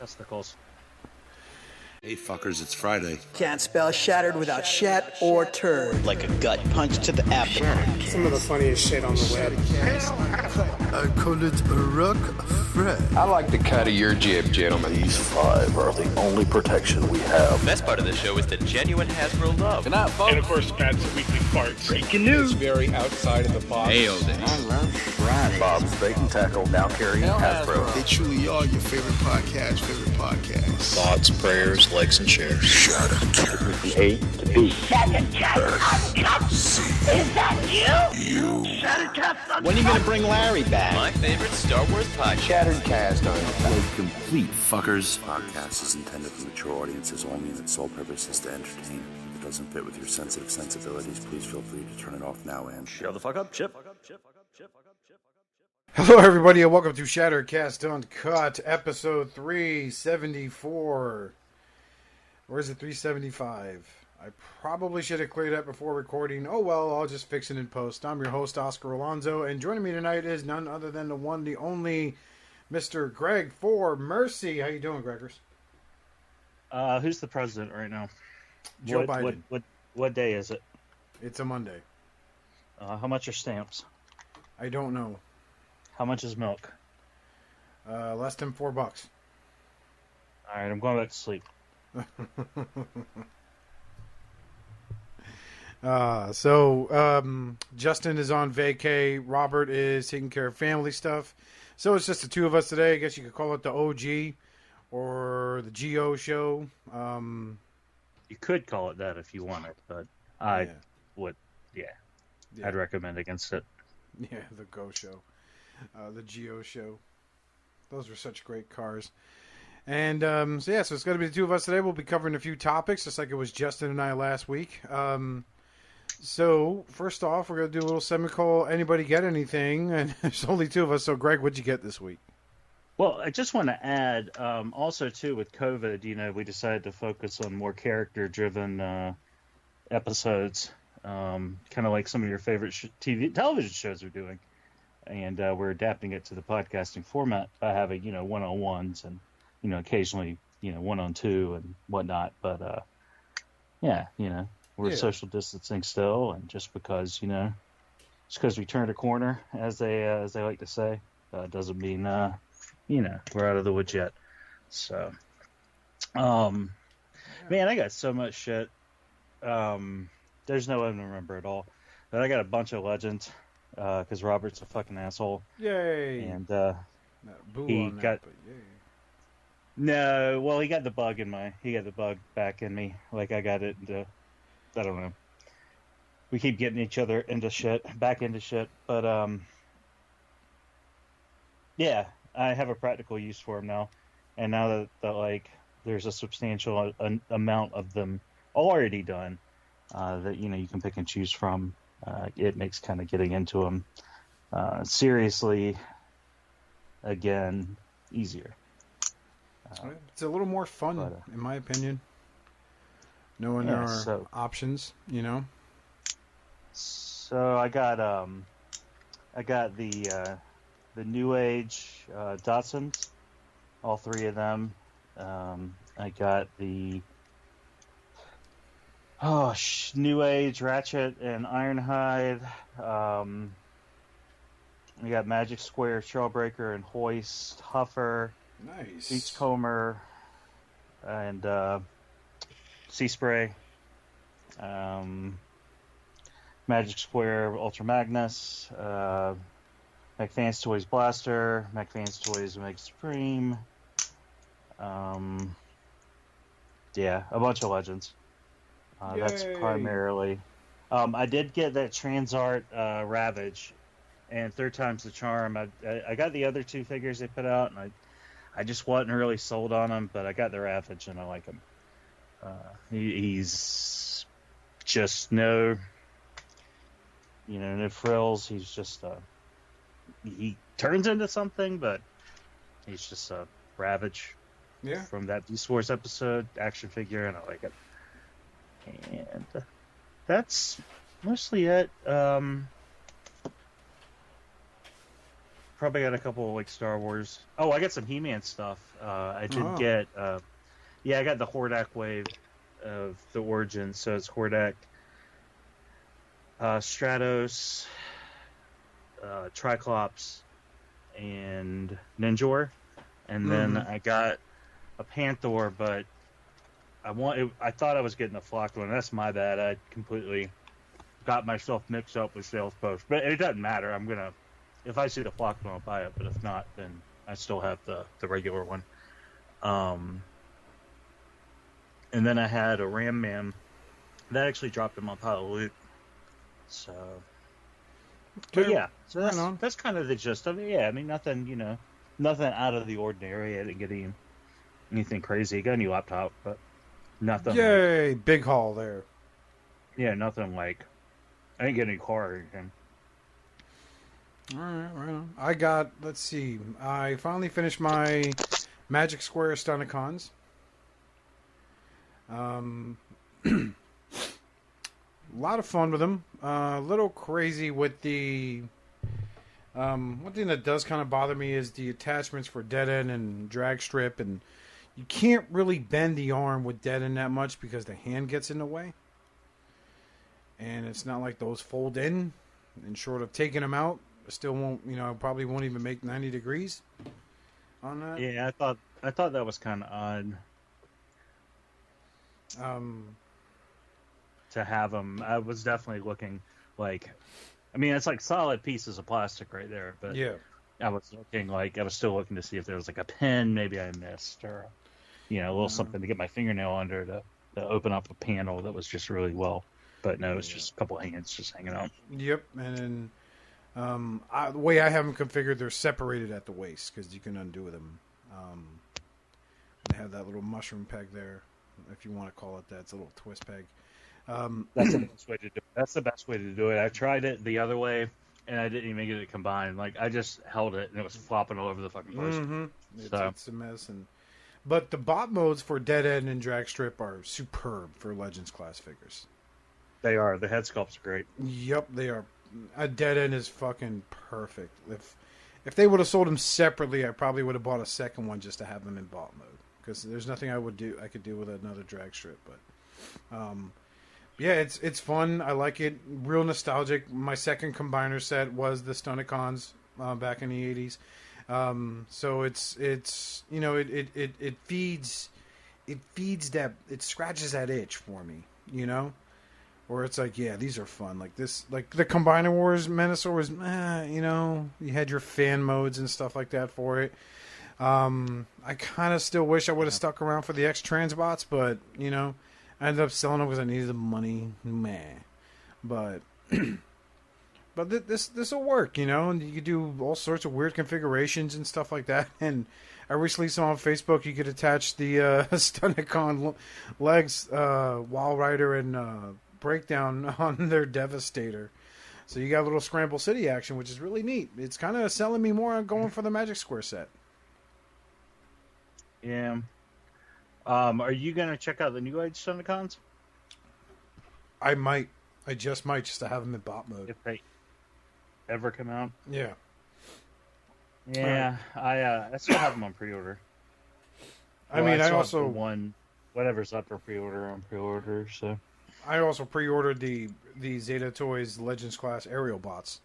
Testicles. Hey fuckers, it's Friday. Can't spell shattered without shat or turd. Like a gut punch to the abdomen. Some of the funniest shit on the web. I call it a rock Fred. I like the cut of your jib, gentlemen. These five are the only protection we have. The best part of the show is the genuine Hasbro love. Good night, folks. And of course, Matt's weekly farts. Breaking news. It's very outside of the box. Nailed it. I love Friday. Bob's Bait and Tackle, now carrying Hasbro. They truly are your favorite podcast. Thoughts, prayers, likes, and shares. Shattercast. A to B. Shattercast, is that you? Shattercast. When are you going to bring Larry back? My favorite Star Wars podcast. Shattered cast on Complete fuckers. Podcast is intended for mature audiences only, and its sole purpose is to entertain. If it doesn't fit with your sensitive sensibilities, please feel free to turn it off now and Shut the fuck up, Chip. Hello, everybody, and welcome to Shattercast Uncut, episode 374. Or is it 375? I probably should have cleared that before recording. Oh well, I'll just fix it in post. I'm your host, Oscar Alonzo, and joining me tonight is none other than the one, the only, Mr. Greg for Mercy. How you doing, Gregors? Who's the president right now? Joe Biden. What day is it? It's a Monday. How much are stamps? I don't know. How much is milk? Less than $4. Alright, I'm going back to sleep. Justin is on vacay. Robert is taking care of family stuff. So it's just the two of us today. I guess you could call it the OG or the GO show. You could call it that if you wanted, but I would, yeah. I'd recommend against it. Yeah, the Go show. The GO show. Those were such great cars. And so it's going to be the two of us today. We'll be covering a few topics, just like it was Justin and I last week. So first off, we're going to do a little semicolon. Anybody get anything? And there's only two of us. So Greg, what'd you get this week? Well, I just want to add, also too, with COVID, we decided to focus on more character-driven episodes, kind of like some of your favorite television shows are doing. And we're adapting it to the podcasting format by having, one-on-ones and, occasionally, one-on-two and whatnot. But, we're social distancing still. And just because, just because we turned a corner, as they like to say, doesn't mean, we're out of the woods yet. So, man, I got so much shit. There's no way to remember it all. But I got a bunch of legends. Because Robert's a fucking asshole. Yay! And he got he got the bug back in me. Like I got it into, I don't know. We keep getting each other back into shit. But I have a practical use for them now. And now that there's a substantial amount of them already done, that you can pick and choose from. It makes kind of getting into them seriously again easier. It's a little more fun, in my opinion. Knowing there are options, So I got the New Age Datsuns, all three of them. I got the New Age, Ratchet, and Ironhide. We got Magic Square, Trailbreaker, and Hoist, Huffer, nice, Beachcomber, and Sea Spray. Magic Square, Ultra Magnus, McFans Toys Blaster, McFans Toys Meg Supreme. A bunch of legends. That's primarily. I did get that Transart Ravage, and third time's the charm. I got the other two figures they put out, and I just wasn't really sold on them, but I got the Ravage, and I like him. He's just no frills. He's just he turns into something, but he's just a Ravage. Yeah. From that Beast Wars episode action figure, and I like it. And that's mostly it. probably got a couple of, like, Star Wars. Oh, I got some He-Man stuff. I did get, I got the Hordak wave of the Origins. So it's Hordak, Stratos, Triclops, and Ninjor. And then I got a Panther, but I thought I was getting a flocked one. That's my bad. I completely got myself mixed up with sales post. But it doesn't matter. If I see the flocked one, I'll buy it. But if not, then I still have the regular one. And then I had a Ram Man that actually dropped in my pile of loot. So, but yeah, so that's kind of the gist of it. Yeah, I mean, nothing out of the ordinary. I didn't get anything crazy. I got a new laptop, but nothing. Yay, big haul there. Yeah, nothing like. I didn't get any car or anything. All right, right on. I got. Let's see. I finally finished my Magic Square Stunticons. A lot of fun with them. A little crazy with the. One thing that does kind of bother me is the attachments for dead end and drag strip, and you can't really bend the arm with dead end that much because the hand gets in the way. And it's not like those fold in, and short of taking them out, still won't. Probably won't even make 90 degrees on that. Yeah, I thought that was kind of odd. To have them, I was definitely looking like. I mean, it's like solid pieces of plastic right there, but yeah, I was still looking to see if there was like a pin maybe I missed, or a little something to get my fingernail under to open up a panel that was just really well. But no, it's just a couple of hands just hanging out. Yep, and then the way I have them configured, they're separated at the waist because you can undo them. They have that little mushroom peg there, if you want to call it that. It's a little twist peg. That's the best way to do it. That's the best way to do it. I tried it the other way, and I didn't even get it combined. Like, I just held it, and it was flopping all over the fucking place. Mm-hmm. It's a mess. But the bot modes for Dead End and Drag Strip are superb for Legends class figures. They are. The head sculpts are great. Yep, they are. A Dead End is fucking perfect. If they would have sold them separately, I probably would have bought a second one just to have them in bot mode. Because there's nothing I could do with another drag strip. But yeah, it's fun. I like it. Real nostalgic. My second combiner set was the Stunticons back in the 80s. So it feeds that, it scratches that itch for me, where it's like, yeah, these are fun. Like this, like the Combiner Wars Menasor was, you had your fan modes and stuff like that for it. I kind of still wish I would have stuck around for the X Transbots, but I ended up selling them because I needed the money. But this will work, and you could do all sorts of weird configurations and stuff like that. And I recently saw on Facebook you could attach the Stunticon legs, Wild Rider and Breakdown on their Devastator. So you got a little Scramble City action, which is really neat. It's kind of selling me more on going for the Magic Square set. Yeah. Are you going to check out the New Age Stunticons? I might. I just might, just to have them in bot mode. If they ever come out? Yeah. Yeah, I still have them on pre-order. Well, I also one, whatever's up for pre-order on pre-order. So I also pre-ordered the Zeta Toys Legends Class aerial bots.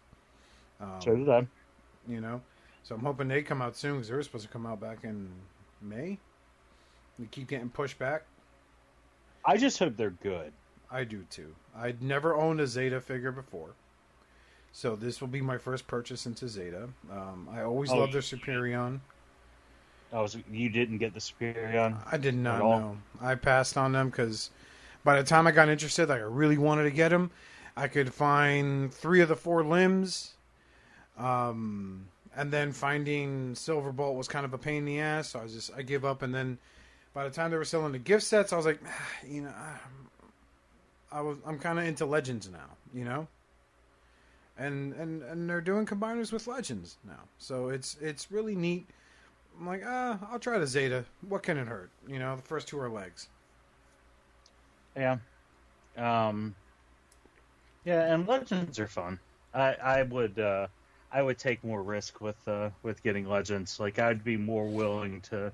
So did I. So I'm hoping they come out soon because they were supposed to come out back in May. They keep getting pushed back. I just hope they're good. I do too. I'd never owned a Zeta figure before, so this will be my first purchase into Zeta. I always loved their Superion. You didn't get the Superion? I did not know. I passed on them because by the time I got interested, like I really wanted to get them, I could find 3 of the 4 limbs. And then finding Silverbolt was kind of a pain in the ass, so I gave up. And then by the time they were selling the gift sets, I was like, I'm kind of into Legends now, and they're doing combiners with Legends now, so it's really neat. I'm like, I'll try the Zeta. What can it hurt? The first 2 are legs. Yeah. Yeah, and Legends are fun. I would I would take more risk with getting Legends. Like I'd be more willing to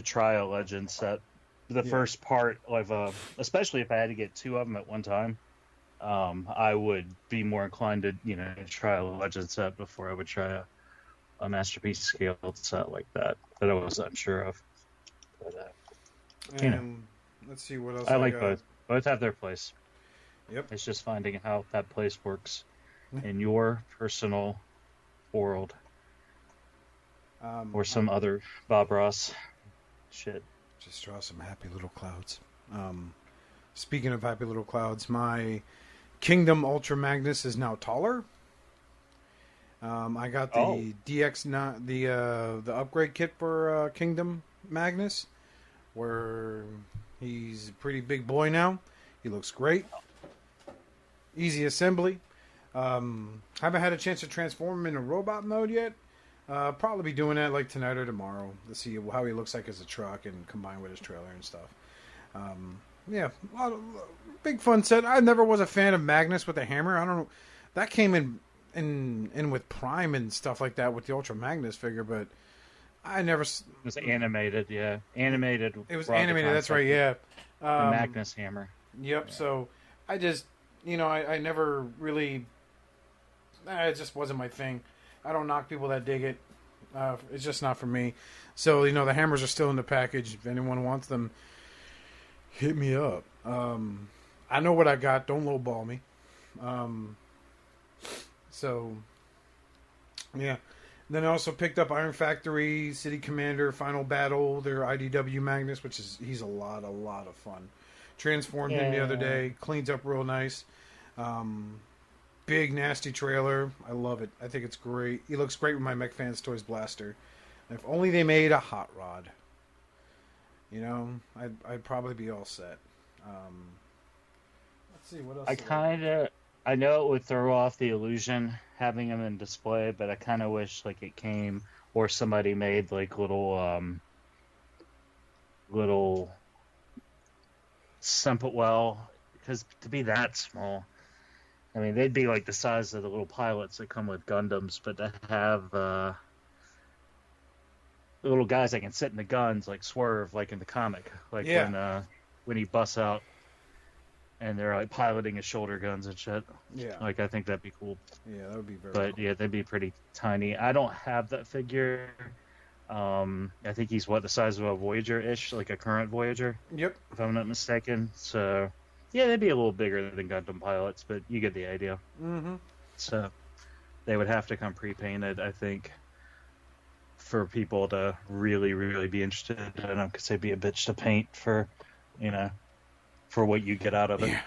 try a Legend set. The first part of especially if I had to get 2 of them at one time, I would be more inclined to try a Legend set before I would try a Masterpiece scaled set like that I was unsure of. But, let's see what else I like got. both. Both have their place. Yep. It's just finding how that place works in your personal world. Or some other Bob Ross shit. Just draw some happy little clouds. Speaking of happy little clouds, my Kingdom Ultra Magnus is now taller. I got the DX9, the upgrade kit for Kingdom Magnus, where he's a pretty big boy now. He looks great. Easy assembly. Haven't had a chance to transform him into robot mode yet. Probably be doing that like tonight or tomorrow to see how he looks like as a truck and combine with his trailer and stuff. Yeah, big fun set. I never was a fan of Magnus with a hammer. I don't know. That came in with Prime and stuff like that with the Ultra Magnus figure, but I never. It was animated, yeah. Animated. It was animated. That's right. Yeah. The Magnus hammer. Yep. Yeah. So I just, I never really. It just wasn't my thing. I don't knock people that dig it. It's just not for me. So, the hammers are still in the package. If anyone wants them, hit me up. I know what I got. Don't lowball me. So, yeah. Then I also picked up Iron Factory, City Commander, Final Battle, their IDW Magnus, which he's a lot of fun. Transformed him the other day. Cleans up real nice. Big nasty trailer. I love it. I think it's great. He looks great with my Mech Fans Toys blaster. And if only they made a hot rod, I'd probably be all set. Let's see what else. I know it would throw off the illusion having them in display, but I kind of wish like it came or somebody made like little simple. Well, because to be that small. I mean, they'd be like the size of the little pilots that come with Gundams, but to have little guys that can sit in the guns, like Swerve, like in the comic, like when he busts out and they're like piloting his shoulder guns and shit. Yeah. Like, I think that'd be cool. Yeah, that would be very But cool. yeah, they'd be pretty tiny. I don't have that figure. I think he's the size of a Voyager-ish, like a current Voyager. Yep. If I'm not mistaken. So. Yeah, they'd be a little bigger than Gundam pilots, but you get the idea. Mm-hmm. So they would have to come pre-painted, I think, for people to really, really be interested in them, because they'd be a bitch to paint for what you get out of it. Yeah,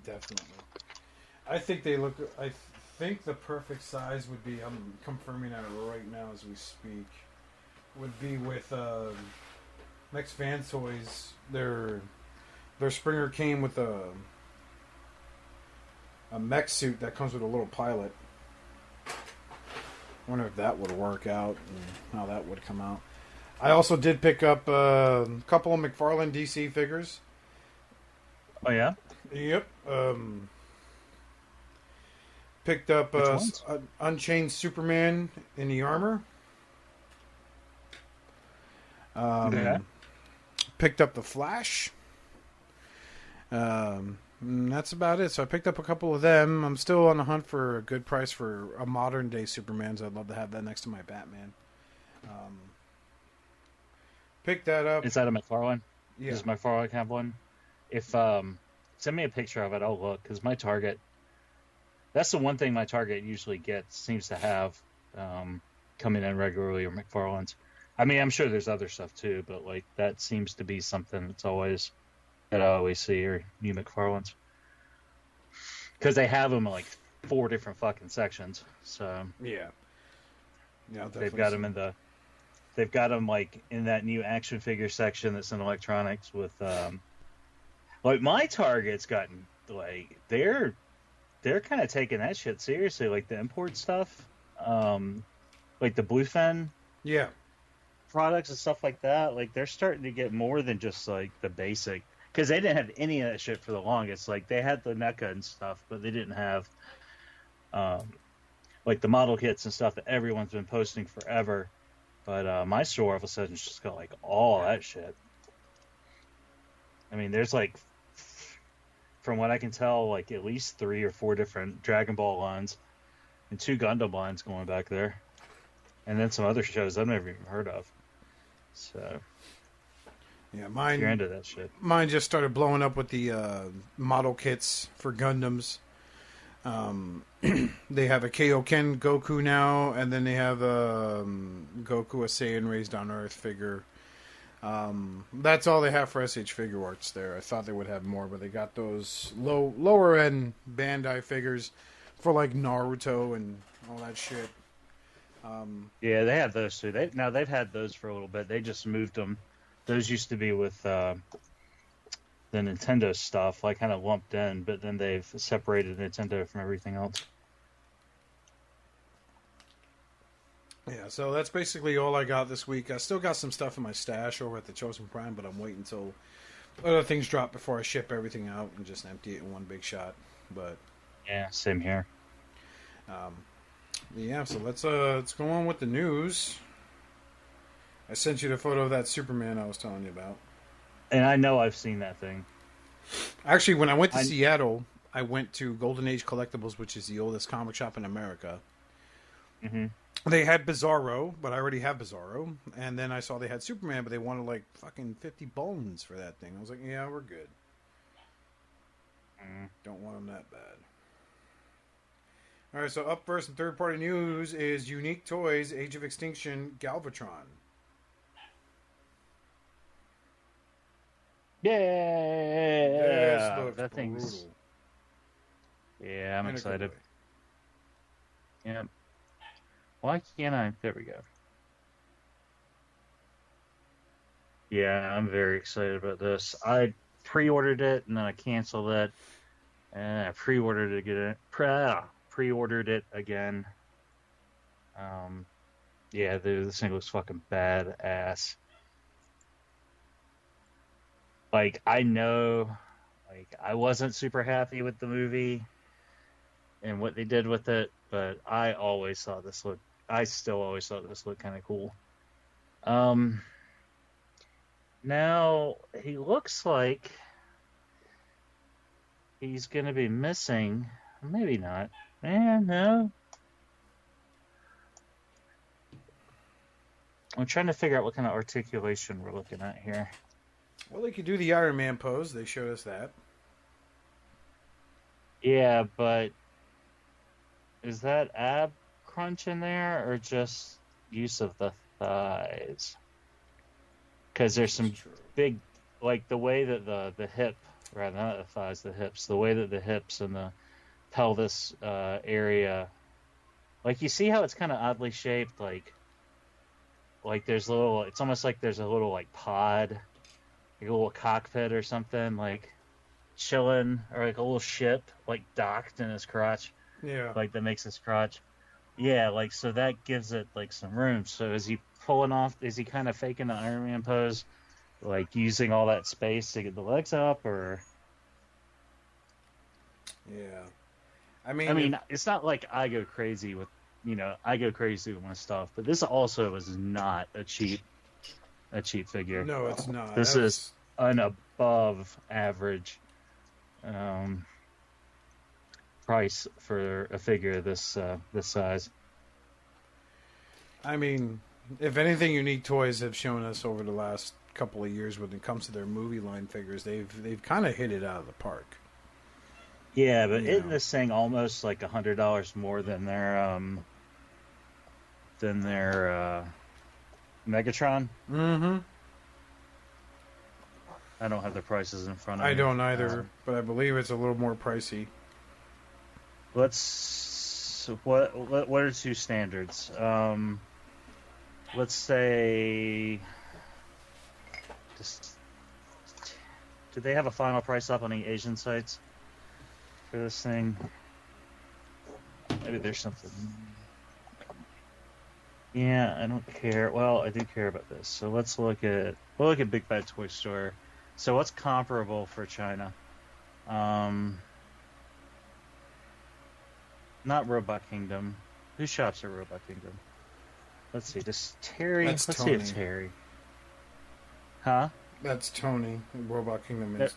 definitely. I think they look. I think the perfect size would be. I'm confirming that right now as we speak. Would be with Mech Fan Toys. Their Springer came with a mech suit that comes with a little pilot. I wonder if that would work out and how that would come out. I also did pick up a couple of McFarlane DC figures. Oh, yeah? Yep. Picked up Unchained Superman in the armor. Picked up the Flash. That's about it. So I picked up a couple of them. I'm still on the hunt for a good price for a modern day Superman, so I'd love to have that next to my Batman. Picked that up. Is that a McFarlane? Yeah. Does McFarlane have one? If send me a picture of it, I'll look, because my Target, that's the one thing my Target usually seems to have coming in regularly, or McFarlane's. I mean, I'm sure there's other stuff too, but like that seems to be something that I always see, or new McFarlane's, because they have them in like 4 different fucking sections. So yeah, they've got them they've got them like in that new action figure section that's in electronics with like my Target's gotten like they're kind of taking that shit seriously, like the import stuff, like the Bluefin products and stuff like that. Like they're starting to get more than just like the basic. Because they didn't have any of that shit for the longest. Like, they had the NECA and stuff, but they didn't have... like the model kits and stuff that everyone's been posting forever. But my store all of a sudden just got like all that shit. I mean, there's like, from what I can tell, like at least 3 or 4 different Dragon Ball lines and 2 Gundam lines going back there, and then some other shows I've never even heard of. So, yeah, if you're into that shit. Mine just started blowing up with the model kits for Gundams. They have a Kaioken Goku now, and then they have a Goku, a Saiyan raised on Earth figure. That's all they have for SH Figure Arts there. I thought they would have more, but they got those lower end Bandai figures for like Naruto and all that shit. Yeah, they have those too. They've had those for a little bit. They just moved them. Those used to be with the Nintendo stuff, like kind of lumped in, but then they've separated Nintendo from everything else. Yeah, so that's basically all I got this week. I still got some stuff in my stash over at the Chosen Prime, but I'm waiting until other things drop before I ship everything out and just empty it in one big shot. But yeah, same here. Yeah, so let's go on with the news. I sent you the photo of that Superman I was telling you about. And I know I've seen that thing. Actually, when I went to Seattle, I went to Golden Age Collectibles, which is the oldest comic shop in America. Mm-hmm. They had Bizarro, but I already have Bizarro. And then I saw they had Superman, but they wanted like fucking 50 bones for that thing. I was like, yeah, we're good. Don't want them that bad. All right, so up first in third-party news is Unique Toys Age of Extinction Galvatron. Yeah, that thing's. Yeah, I'm excited. Yeah. Why can't I? There we go. Yeah, I'm very excited about this. I pre-ordered it and then I canceled it, and I pre-ordered it again. Pre-ordered it again. Yeah, dude, this thing looks fucking badass. Like, I know, like, I wasn't super happy with the movie and what they did with it, but I still always thought this looked kind of cool. Now, he looks like he's going to be missing, maybe not. No. I'm trying to figure out what kind of articulation we're looking at here. Well, they could do the Iron Man pose. They showed us that. Yeah, but is that ab crunch in there or just use of the thighs? Because there's some big, like the way that the hip, rather not the thighs, the hips, the way that the hips and the pelvis area, like you see how it's kind of oddly shaped, like there's little, it's almost like there's a little like pod, like a little cockpit or something, like chilling, or like a little ship, like docked in his crotch. Yeah. Like that makes his crotch. Yeah, like so that gives it like some room. So is he pulling off? Is he kind of faking the Iron Man pose, like using all that space to get the legs up, or? Yeah. I mean, it's not like I go crazy with, I go crazy with my stuff, but this also is not a cheap figure. No, it's not. This is an above average price for a figure this size. I mean, if anything, Unique Toys have shown us over the last couple of years when it comes to their movie line figures, they've kind of hit it out of the park. Yeah, but isn't this thing almost like $100 more than their Megatron? Mm-hmm. I don't have the prices in front of me. I don't either, but I believe it's a little more pricey. What are two standards? Let's say, do they have a final price up on the Asian sites for this thing? Maybe there's something. Yeah, I don't care. Well, I do care about this. So we'll look at Big Bad Toy Store. So what's comparable for China? Not Robot Kingdom. Who shops at Robot Kingdom? Let's see. This Terry. That's Let's Tony. see if Terry. Huh? That's Tony. Robot Kingdom is.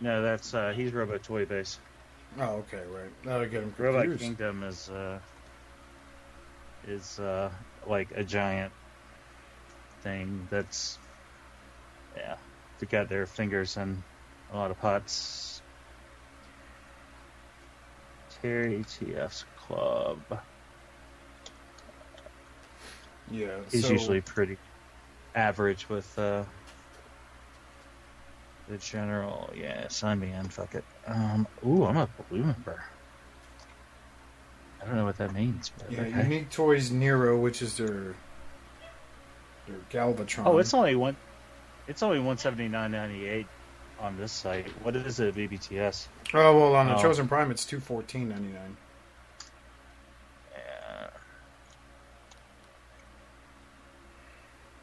No, that's he's Robot Toy Base. Oh, okay, right. That'll get him confused. Robot Kingdom is like a giant thing that's they got their fingers in a lot of pots. Terry TF's Club. Yeah, he's usually pretty average with the general. Yeah, sign me in. Fuck it. Ooh, I'm a blue member. I don't know what that means. But yeah, okay. Unique Toys Nero, which is their Galvatron. Oh, it's only $179.98 on this site. What is it, BBTS? Oh well, on the Chosen Prime, it's $214.99. Yeah.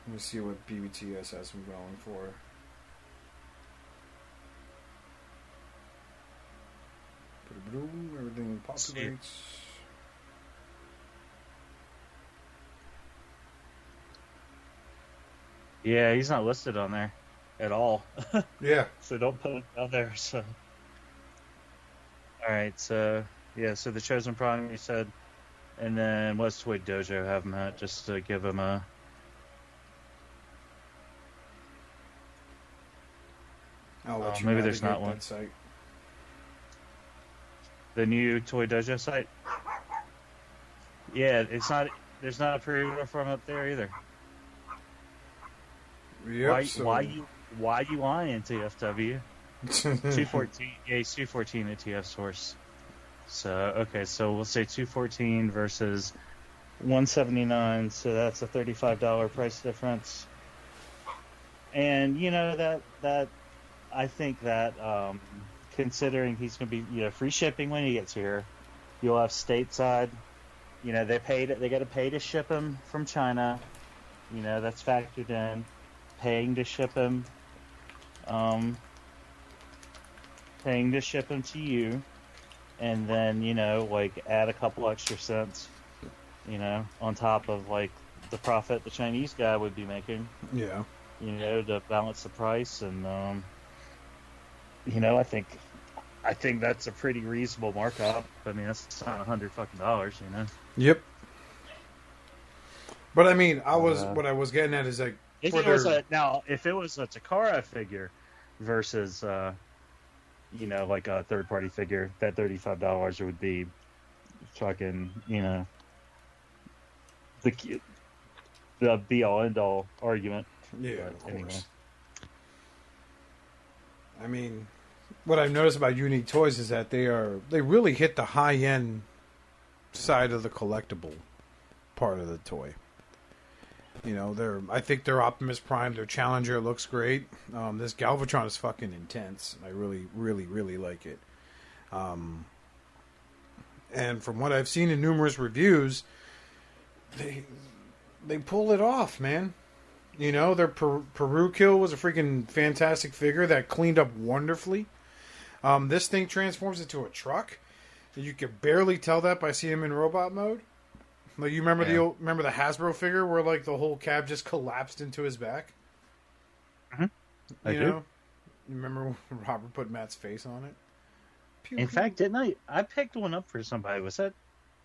Let me see what BBTS has been going for. Everything populates. Yeah, he's not listed on there at all. Yeah. So don't put him out there. So. All right. So so the Chosen Prime you said, and then what's Toy Dojo have him at? Just to give him a. I'll let you maybe there's not that one. Site. The new Toy Dojo site. Yeah, it's not. There's not a pre-order from up there either. Yep, why you lying, TFW? 214. Yeah, he's 214 at TF Source. So okay, so we'll say 214 versus 179. So that's a $35 price difference. And you know that I think that considering he's going to be free shipping when he gets here, you'll have stateside. They got to pay to ship him from China. That's factored in. Paying to ship him to you, and then add a couple extra cents on top of the profit the Chinese guy would be making, to balance the price. And I think that's a pretty reasonable markup. I mean, that's not $100 fucking. Yep. But I mean, what I was getting at is if it was a Takara figure versus a third party figure, that $35 would be fucking the be all end all argument. Yeah, but of course. Anyway. I mean, what I've noticed about Unique Toys is that they really hit the high end side of the collectible part of the toy. I think their Optimus Prime, their Challenger looks great. This Galvatron is fucking intense. I really, really, really like it. And from what I've seen in numerous reviews, they pull it off, man. Their Peru Kill was a freaking fantastic figure that cleaned up wonderfully. This thing transforms into a truck. You could barely tell that by seeing him in robot mode. Like, you remember remember the Hasbro figure where the whole cab just collapsed into his back? Mm-hmm. I do. You remember when Robert put Matt's face on it? Pew, In pew. fact, didn't I? I picked one up for somebody. Was that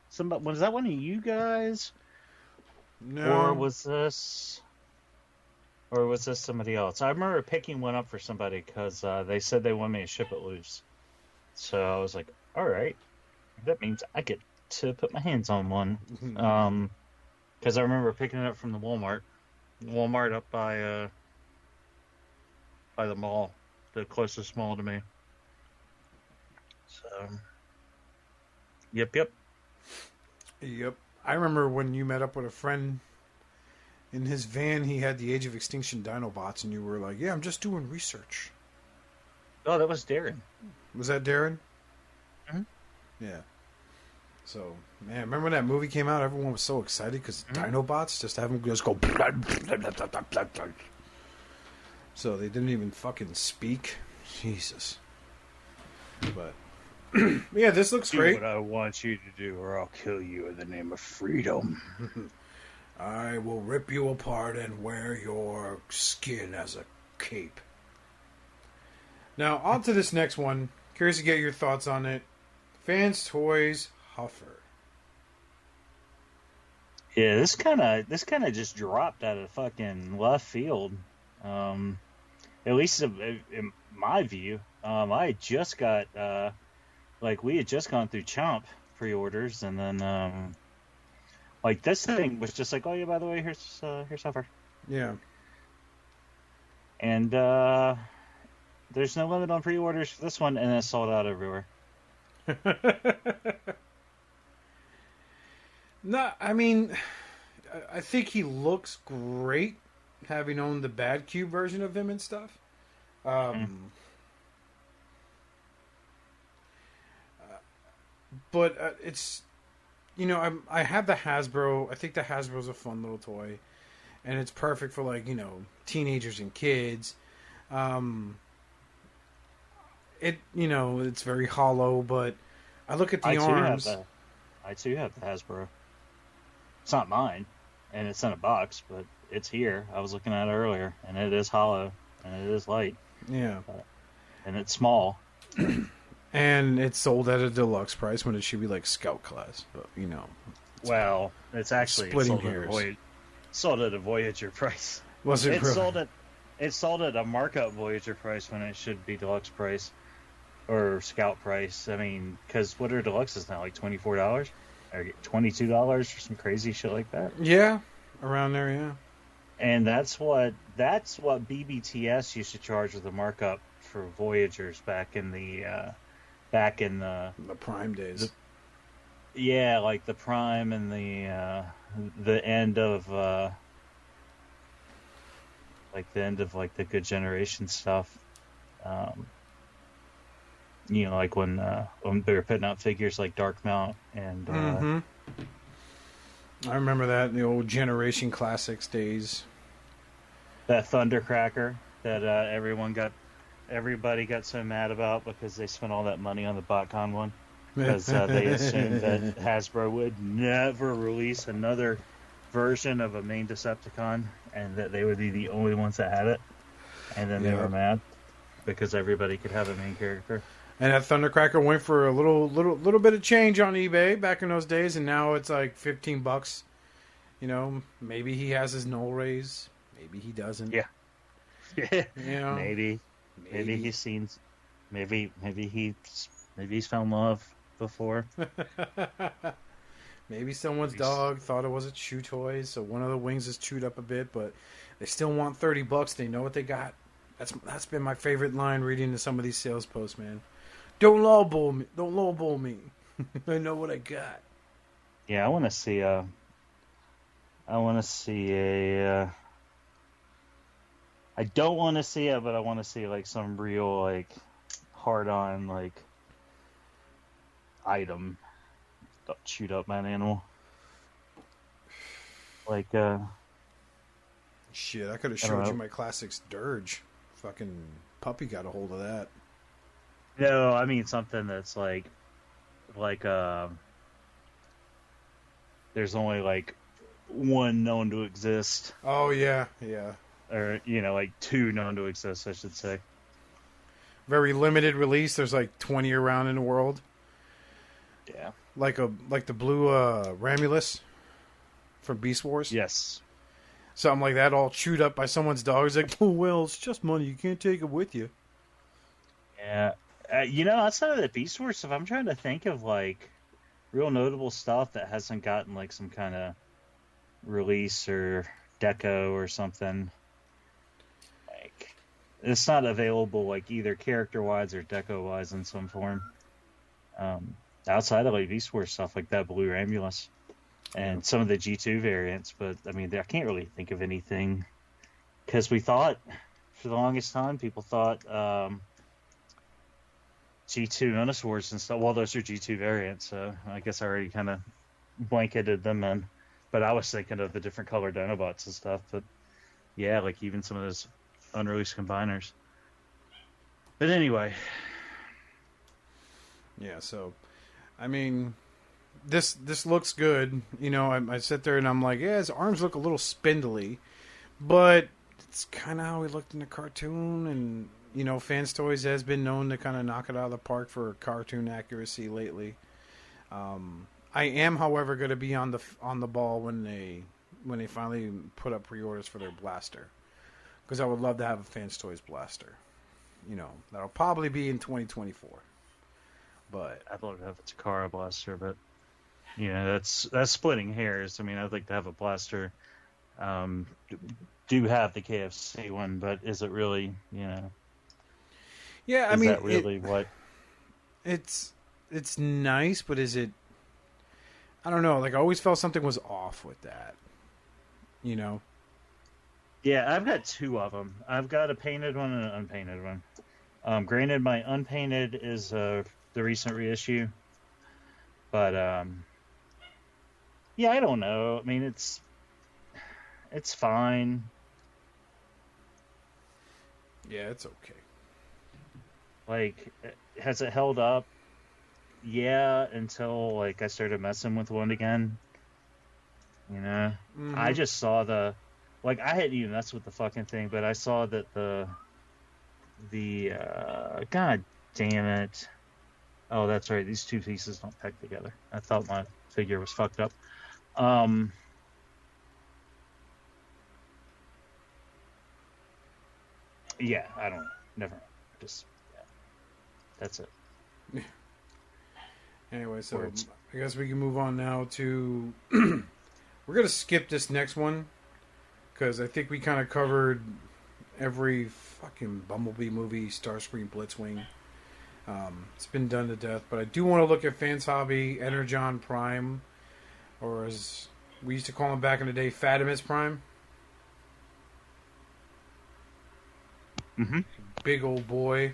somebody? Was that one of you guys? No. Or was this somebody else? I remember picking one up for somebody because they said they wanted me to ship it loose. So I was like, all right, that means I get to put my hands on one. Because I remember picking it up from the Walmart up by the mall, the closest mall to me. So, yep. I remember when you met up with a friend in his van. He had the Age of Extinction Dinobots, and you were like, "Yeah, I'm just doing research." Oh, that was Darren. Was that Darren? Mm-hmm. Yeah. So, man, remember when that movie came out? Everyone was so excited because Dinobots just have them just go. So they didn't even fucking speak. Jesus. But Yeah, this looks great. Do what I want you to do, or I'll kill you in the name of freedom. I will rip you apart and wear your skin as a cape. Now, on to this next one. Curious to get your thoughts on it. Fans Toys Huffer. Yeah, this kind of just dropped out of fucking left field. At least in my view, I had just got we had just gone through Chomp pre-orders, and then this thing was just like, oh yeah, by the way, here's Huffer. Yeah. And there's no limit on pre-orders for this one, and it's sold out everywhere. No, I mean, I think he looks great, having owned the Bad Cube version of him and stuff. But it's, I have the Hasbro. I think the Hasbro's a fun little toy, and it's perfect for teenagers and kids. It's very hollow, but I look at the arms. I too have the Hasbro. It's not mine, and it's in a box, but it's here. I was looking at it earlier, and it is hollow, and it is light. Yeah. And it's small. And it's sold at a deluxe price when it should be like Scout class, but Well, it's actually splitting hairs. Sold at a Voyager price. Was it really? It's sold at a markup Voyager price when it should be deluxe price or Scout price. I mean, because what are deluxes now? Like $24 or $22 or some crazy shit like that. Yeah, around there, yeah. And that's what BBTS used to charge with a markup for Voyagers back in the Prime days. Like the Prime and the end of the the Good Generation stuff. Like when they were putting out figures like Dark Mount and. I remember that in the old Generation Classics days. That Thundercracker that everybody got so mad about because they spent all that money on the BotCon one. Because they assumed that Hasbro would never release another version of a main Decepticon, and that they would be the only ones that had it. And then they were mad because everybody could have a main character. And that Thundercracker went for a little bit of change on eBay back in those days, and now it's like $15. Maybe he has his null raise, maybe he doesn't. Yeah. Maybe he's seen. Maybe he's found love before. Maybe someone's dog thought it was a chew toy, so one of the wings is chewed up a bit, but they still want $30. They know what they got. That's been my favorite line reading to some of these sales posts, man. Don't lowball me. I know what I got. Yeah, I want to see a. I don't want to see it, but I want to see some real hard-on item chewed up by an animal. Shit, I could have showed you my classics Dirge. Fucking puppy got a hold of that. No, I mean something that's there's only one known to exist. Oh yeah. Or two known to exist, I should say. Very limited release. There's 20 around in the world. Yeah. Like the blue Ramulus from Beast Wars. Yes. Something like that, all chewed up by someone's dog. It's like, oh well, it's just money. You can't take it with you. Yeah. Outside of the Beast Wars stuff, I'm trying to think of real notable stuff that hasn't gotten some kind of release or deco or something. It's not available either character wise or deco wise in some form. Outside of Beast Wars stuff like that blue Ramulus and some of the G2 variants, but I mean I can't really think of anything because we thought for the longest time people thought G2 Minosaurs and stuff. Well, those are G2 variants, so I guess I already kind of blanketed them in. But I was thinking of the different colored Dinobots and stuff. But yeah, even some of those unreleased combiners. But anyway. Yeah, so, I mean, this looks good. You know, I sit there and I'm like, yeah, his arms look a little spindly, but it's kind of how he looked in the cartoon. And, you know, Fans Toys has been known to kind of knock it out of the park for cartoon accuracy lately. I am, however, going to be on the ball when they finally put up pre-orders for their blaster, because I would love to have a Fans Toys blaster. You know, that'll probably be in 2024. But I'd love to have a Takara blaster, but that's splitting hairs. I mean, I'd like to have a blaster. Do have the KFC one, but is it really, Yeah, I mean, is that really what? It's nice, but is it? I don't know. Like, I always felt something was off with that. You know? Yeah, I've got two of them. I've got a painted one and an unpainted one. Granted, my unpainted is the recent reissue, but yeah, I don't know. I mean, it's fine. Yeah, it's okay. Like, has it held up? Yeah, until like I started messing with one again. You know, I just saw I hadn't even messed with the fucking thing, but I saw that the god damn it. Oh, that's right. These two pieces don't peg together. I thought my figure was fucked up. Yeah, I don't know. Never mind. Just, yeah. That's it. Anyway, so I guess we can move on now to... We're going to skip this next one, because I think we kind of covered every fucking Bumblebee movie, Starscream, Blitzwing. It's been done to death, but I do want to look at Fanshobby, Energon Prime, or as we used to call him back in the day, Fatimus Prime. Big old boy.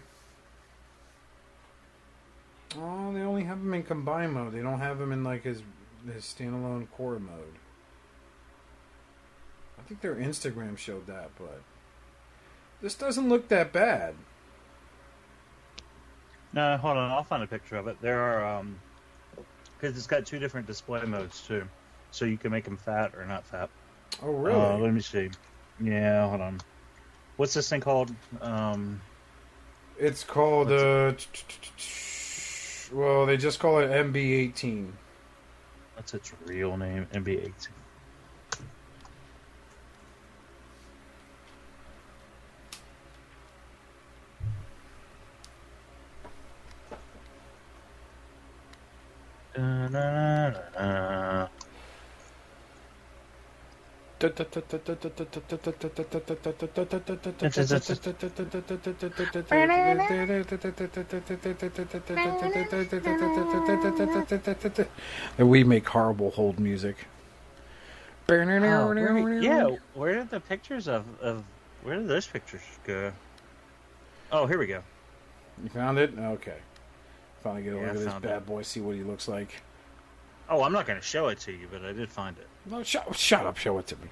Oh, they only have him in combine mode. They don't have him in like his standalone core mode. I think their Instagram showed that, but this doesn't look that bad. No, hold on. I'll find a picture of it. There are, because it's got two different display modes too, so you can make them fat or not fat. Oh, really? Let me see. Yeah, hold on. What's this thing called? It's called well, they just call it MB18. That's its real name, MB18. And we make horrible hold music. Where did the pictures of where did those pictures go? Oh, here we go. You found it? Okay. Finally get a look at this bad boy, see what he looks like. Oh, I'm not going to show it to you, but I did find it. No, shut up. Show it to me.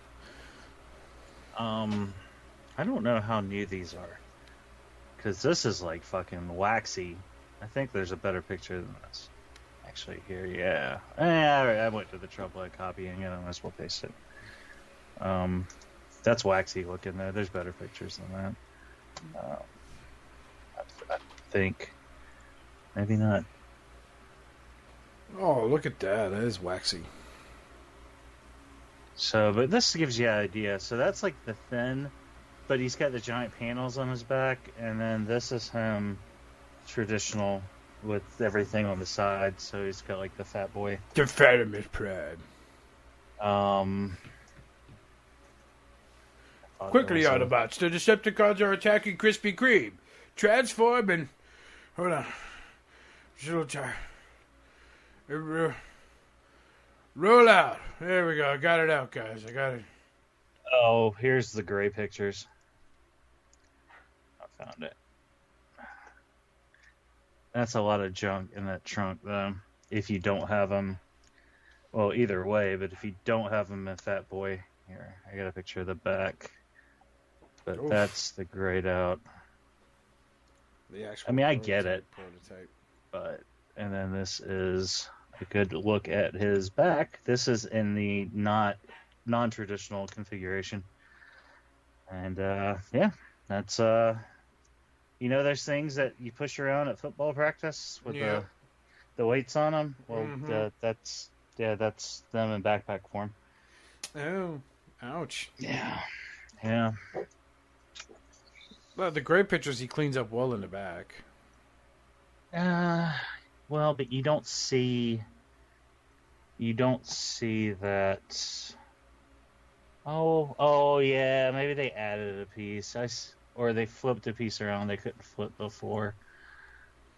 I don't know how new these are, because this is like fucking waxy. I think there's a better picture than this. Actually, here, yeah. I went to the trouble of copying it. I might as well paste it. That's waxy looking though. There's better pictures than that. I think. Maybe not. Oh, look at that. That is waxy. So, but this gives you an idea. So that's like the thin, but he's got the giant panels on his back, and then this is him traditional with everything on the side. So he's got like the fat boy. The Fatimus Prime. Quickly, Autobots. The Decepticons are attacking Krispy Kreme. Transform and... Hold on. Just a little tired. Roll out. There we go. I got it out, guys. I got it. Oh, here's the gray pictures. I found it. That's a lot of junk in that trunk, though. If you don't have them... Well, either way, but if you don't have them in Fat Boy... Here, I got a picture of the back. But oof. That's the grayed out. The actual I mean, I get it. Prototype. But And then this is a good look at his back. This is in the non-traditional configuration. And yeah, that's those things that you push around at football practice with the weights on them. Well, that's them in backpack form. Oh, ouch. Yeah. Well, the great pictures he cleans up well in the back. Well, but you don't see that. Oh yeah, maybe they added a piece. Or they flipped a piece around they couldn't flip before.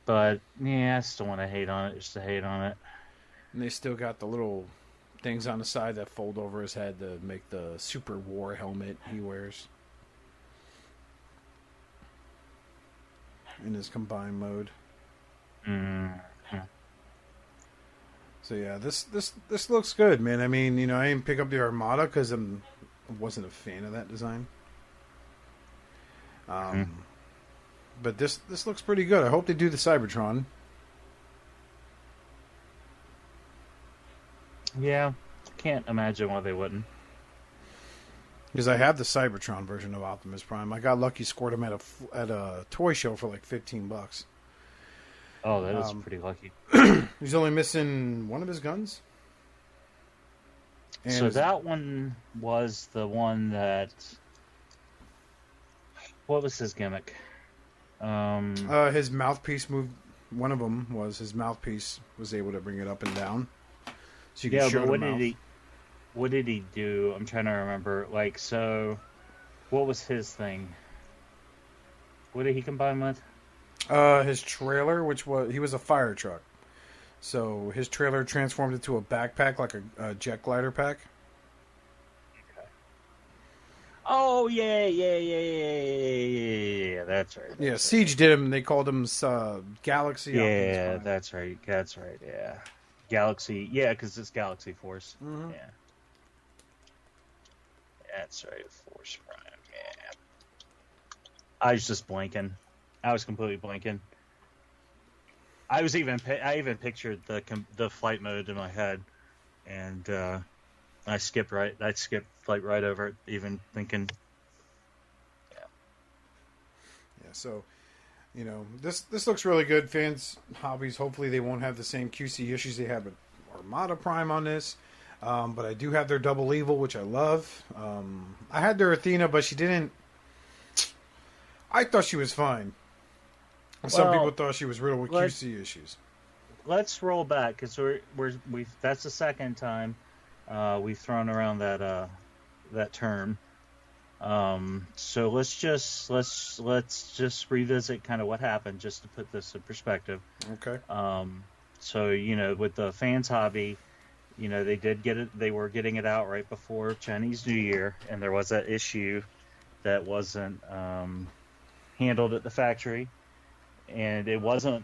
But yeah, I still want to hate on it just to hate on it. And they still got the little things on the side that fold over his head to make the Super War helmet he wears in his combined mode. Mm-hmm. So yeah, this looks good, man. I mean, I didn't pick up the Armada because I wasn't a fan of that design. But this looks pretty good. I hope they do the Cybertron. Yeah, can't imagine why they wouldn't. Because I have the Cybertron version of Optimus Prime. I got lucky, scored him at a toy show for like $15. Oh, that is pretty lucky. He's only missing one of his guns. And so that one was the one that... What was his gimmick? His mouthpiece moved. One of them was his mouthpiece was able to bring it up and down. So you can show but what did he do? I'm trying to remember. Like, so, what was his thing? What did he combine with? His trailer, he was a fire truck. So his trailer transformed into a backpack, like a jet glider pack. Okay. Oh yeah, that's right. Yeah, Siege did him. They called him Galaxy. Yeah, that's right. Yeah, Galaxy. Yeah, because it's Galaxy Force. Mm-hmm. Yeah, that's right. Force Prime. Yeah. I was just blanking. I was completely blanking. I even pictured the flight mode in my head, and I skipped right over it, even thinking. Yeah. So, this looks really good. Fans, hobbies. Hopefully, they won't have the same QC issues they had with Armada Prime on this. But I do have their Double Evil, which I love. I had their Athena, but she didn't. I thought she was fine. Some people thought she was riddled with QC issues. Let's roll back because we've that's the second time we've thrown around that term. So let's just revisit kind of what happened just to put this in perspective. Okay. So with the fans hobby, they did get it. They were getting it out right before Chinese New Year, and there was that issue that wasn't handled at the factory. And it was an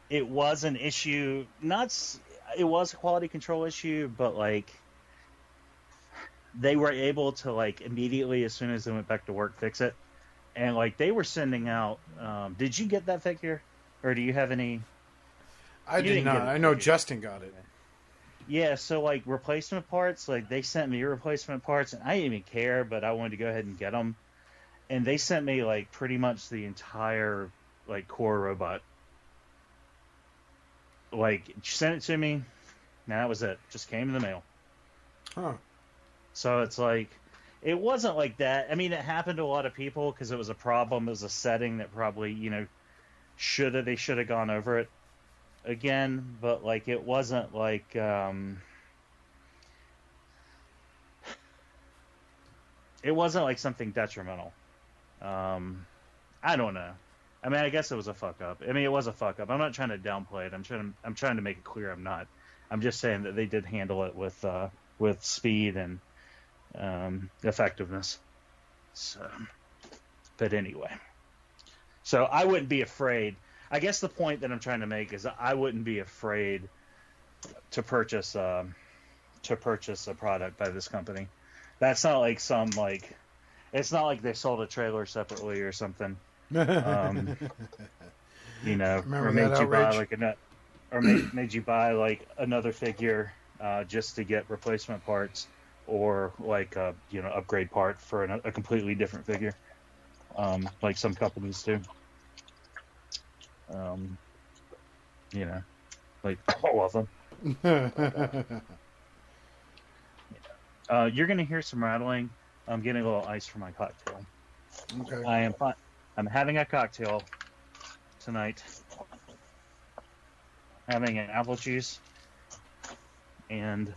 issue, it was a quality control issue, but they were able to immediately, as soon as they went back to work, fix it. And they were sending out, did you get that figure? Or do you have any? I did not. I know Justin got it. Yeah, so replacement parts, they sent me replacement parts, and I didn't even care, but I wanted to go ahead and get them. And they sent me pretty much the entire core robot. Sent it to me. Now that was it. Just came in the mail. Huh. So it's it wasn't like that. I mean, it happened to a lot of people because it was a problem. It was a setting that probably, they should have gone over it again. But it wasn't it wasn't something detrimental. I don't know. I mean, I guess it was a fuck up. I mean, it was a fuck up. I'm not trying to downplay it. I'm trying to make it clear I'm not. I'm just saying that they did handle it with speed and effectiveness. So, but anyway. So I wouldn't be afraid. I guess the point that I'm trying to make is I wouldn't be afraid to purchase a product by this company. That's not it's not like they sold a trailer separately or something. Or made you buy or made you buy like another figure just to get replacement parts, or like a upgrade part for a completely different figure, like some companies do. Like all of them. You're gonna hear some rattling. I'm getting a little ice for my cocktail. Okay. I'm having a cocktail tonight. Having an apple juice and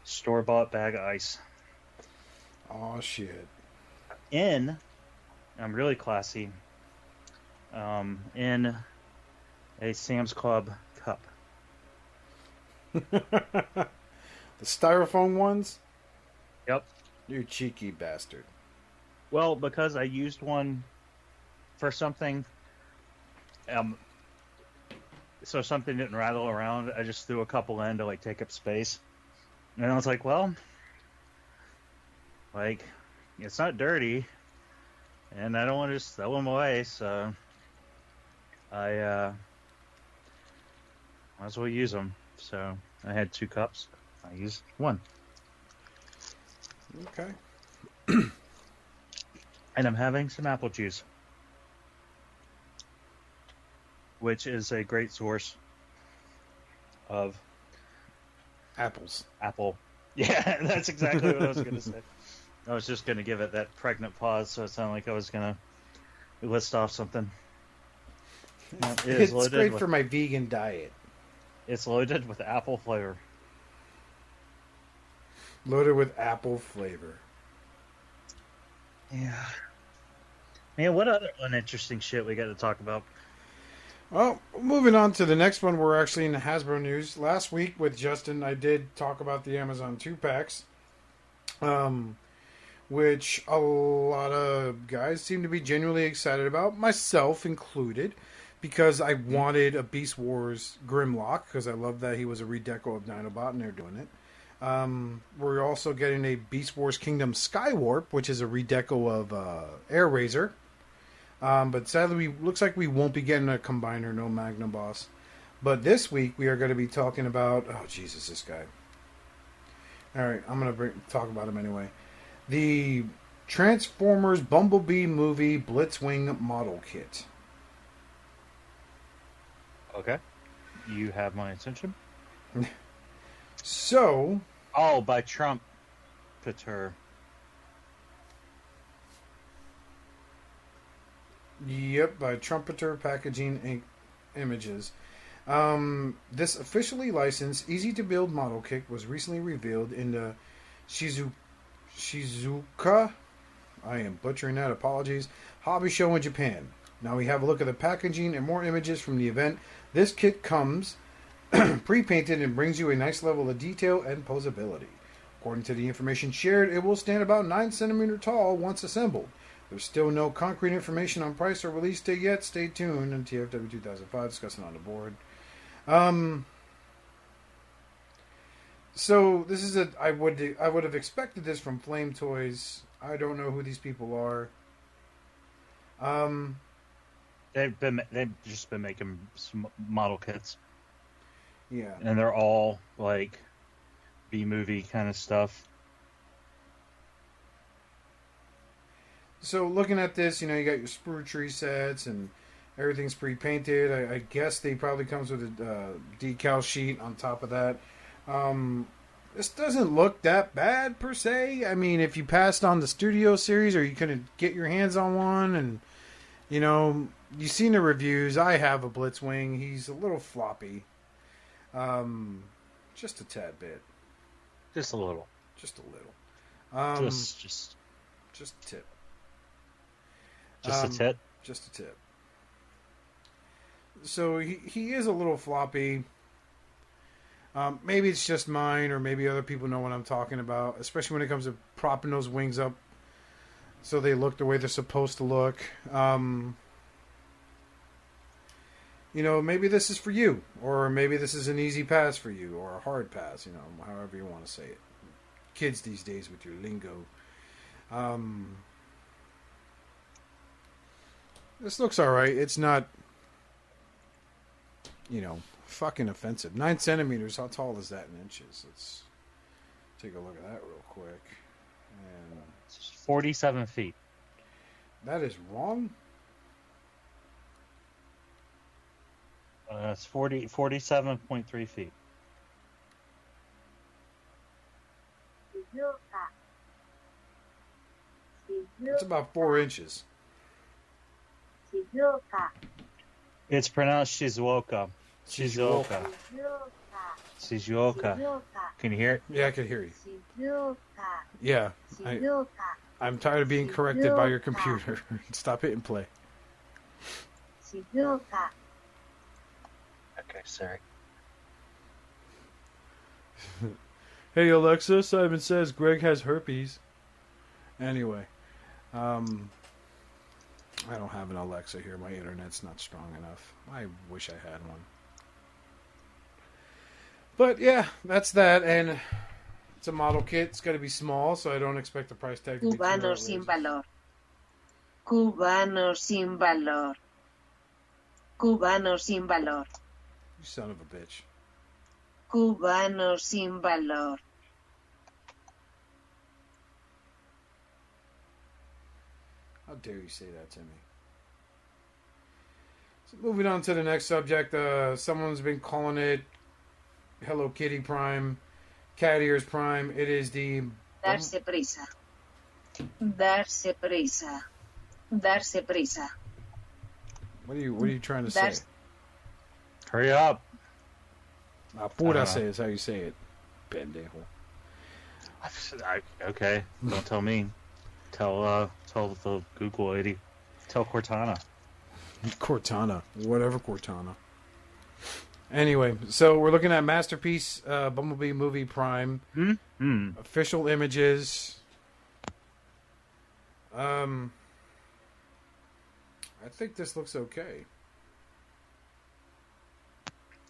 store-bought bag of ice. Oh shit. I'm really classy. In a Sam's Club cup. The styrofoam ones? Yep. You cheeky bastard. Well, because I used one for something, so something didn't rattle around, I just threw a couple in to like take up space. And I was like, well, like, it's not dirty, and I don't want to just throw them away, so I might as well use them. So I had 2 cups. I used 1. Okay. And I'm having some apple juice, which is a great source of apples. Apple. Yeah, that's exactly what I was going to say. I was just going to give it that pregnant pause, so it sounded like I was going to list off something. It's great for my vegan diet. It's loaded with apple flavor. Loaded with apple flavor. Yeah. Man, what other uninteresting shit we got to talk about? Well, moving on to the next one, we're actually in the Hasbro news. Last week with Justin, I did talk about the Amazon 2-packs, which a lot of guys seem to be genuinely excited about, myself included, because I wanted a Beast Wars Grimlock, because I love that he was a redeco of Dinobot, and they're doing it. We're also getting a Beast Wars Kingdom Skywarp, which is a redeco of Air Razor. But sadly, looks like we won't be getting a Combiner, no Magnum Boss. But this week, we are going to be talking about... Oh, Jesus, this guy. Alright, I'm going to talk about him anyway. The Transformers Bumblebee Movie Blitzwing Model Kit. Okay. You have my attention. So... Oh, by Trumpeter. Yep, by Trumpeter Packaging Inc. Images. This officially licensed, easy-to-build model kit was recently revealed in the Shizuoka, I am butchering that, apologies, hobby show in Japan. Now we have a look at the packaging and more images from the event. This kit comes pre-painted and brings you a nice level of detail and posability. According to the information shared, it will stand about 9 centimeters tall once assembled. There's still no concrete information on price or release date yet. Stay tuned on TFW 2005, discussing on the board. So this is I would have expected this from Flame Toys. I don't know who these people are. They've just been making some model kits. Yeah. And they're all like B-movie kind of stuff. So looking at this, you got your sprue tree sets and everything's pre-painted. I guess they probably comes with a decal sheet on top of that. This doesn't look that bad per se. I mean, if you passed on the Studio Series or you couldn't get your hands on one, and you've seen the reviews. I have a Blitzwing. He's a little floppy. Just a tad bit. Just a little. Just a little. Just a tip. Just a tip? Just a tip. So he is a little floppy. Maybe it's just mine, or maybe other people know what I'm talking about, especially when it comes to propping those wings up so they look the way they're supposed to look. Maybe this is for you, or maybe this is an easy pass for you, or a hard pass, however you want to say it. Kids these days with your lingo. This looks alright. It's not fucking offensive. 9 centimeters. How tall is that in inches? Let's take a look at that real quick. And 47 feet. that is wrong. It's 47.3 feet. It's about 4 inches. It's pronounced Shizuoka. Shizuoka. Shizuoka. Can you hear it? Yeah, I can hear you. Yeah. I'm tired of being corrected by your computer. Stop hitting play. Okay, sorry. Hey Alexa, Simon says Greg has herpes. Anyway, I don't have an Alexa here. My internet's not strong enough. I wish I had one. But yeah, that's that. And it's a model kit. It's got to be small, so I don't expect the price tag to be too Cubano sin valor. Cubano sin valor. Cubano sin valor. You son of a bitch. Cubano sin valor. How dare you say that to me? So moving on to the next subject. Someone's been calling it Hello Kitty Prime, Cat Ears Prime. It is the... Darse prisa. Darse prisa. Darse prisa. What are you trying to say? Hurry up. Apúrase is how you say it. Pendejo. Okay, don't tell me. Tell the Google lady. Tell Cortana. Cortana. Whatever Cortana. Anyway, so we're looking at Masterpiece Bumblebee Movie Prime. Official images. I think this looks okay.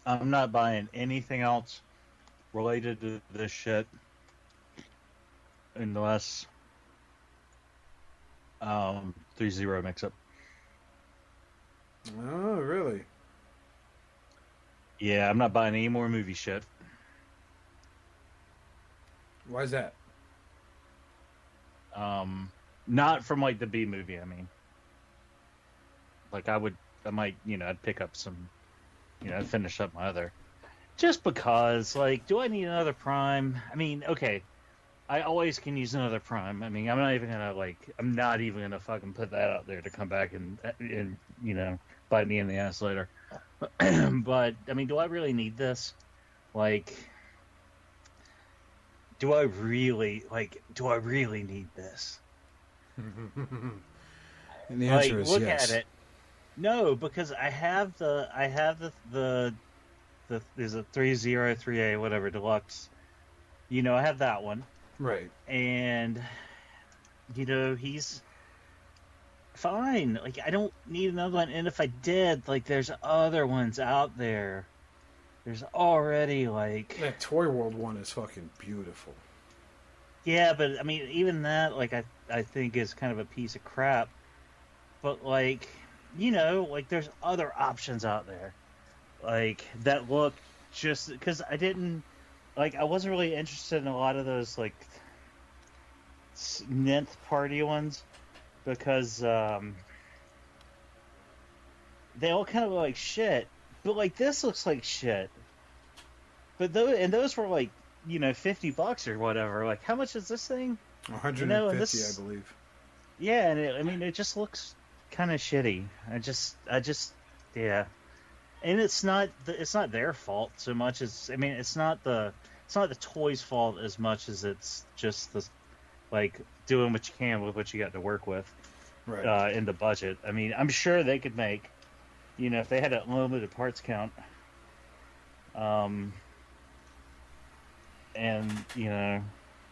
I'm not buying anything else related to this shit unless 3-0 mix-up. Oh, really? Yeah, I'm not buying any more movie shit. Why is that? Not from like the B movie, I mean. Like I might, I'd pick up some, I'd finish up my other. Just because, like, do I need another Prime? I mean, okay, I always can use another Prime. I mean, I'm not even gonna fucking put that out there to come back and bite me in the ass later. But, I mean, do I really need this? Like, do I really need this? And the answer is look yes. At it. No, because I have the there's a 303A whatever deluxe. I have that one. Right. And he's fine. Like I don't need another one. And if I did, like there's other ones out there. There's already like that Toy World one is fucking beautiful. Yeah, but I mean even that like I think is kind of a piece of crap. But like like there's other options out there, like that look just because I wasn't really interested in a lot of those like nth party ones because they all kind of look like shit. But like this looks like shit. But those were like $50 or whatever. Like how much is this thing? 150, I believe. Yeah, and it just looks kind of shitty. I just yeah, and it's not their fault so much as it's not the toys' fault as much as it's just the like doing what you can with what you got to work with, right? In the budget. I mean, I'm sure they could make, if they had an unlimited parts count, and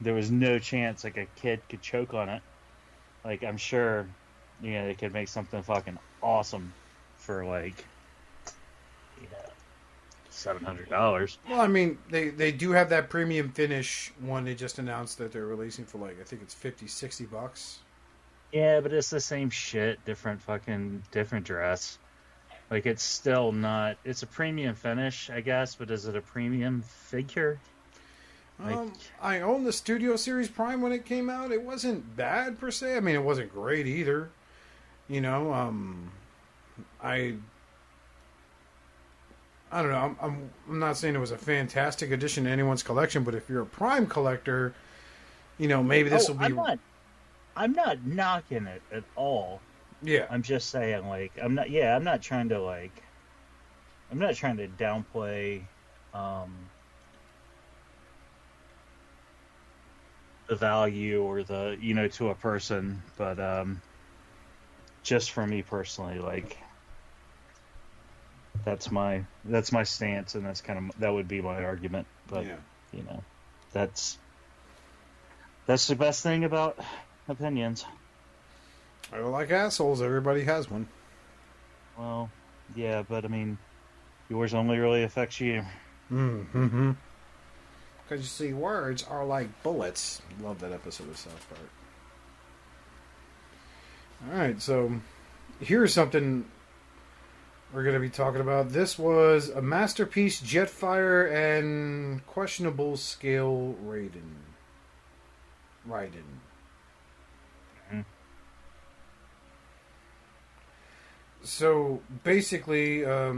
there was no chance like a kid could choke on it. Like I'm sure. They could make something fucking awesome for like, $700. Well, I mean, they do have that premium finish one. They just announced that they're releasing for like I think it's $50-$60. Yeah, but it's the same shit, different dress. Like, it's still not... It's a premium finish, I guess, but is it a premium figure? Like, I owned the Studio Series Prime when it came out. It wasn't bad, per se. I mean, it wasn't great either. You know, I don't know. I'm not saying it was a fantastic addition to anyone's collection, but if you're a Prime collector, you know, maybe this will be... I'm not knocking it at all. Yeah. I'm just saying, like, I'm not trying to downplay the value or the, you know, to a person, but just for me personally, like, that's my stance, and that would be my argument. But you know, that's the best thing about opinions. I don't like assholes. Everybody has one. Well, yeah, but I mean, yours only really affects you. Mm-hmm. Because you see, words are like bullets. Love that episode of South Park. Alright, so here's something we're going to be talking about. This was a masterpiece Jetfire and questionable scale Raiden. Mm-hmm. So basically, a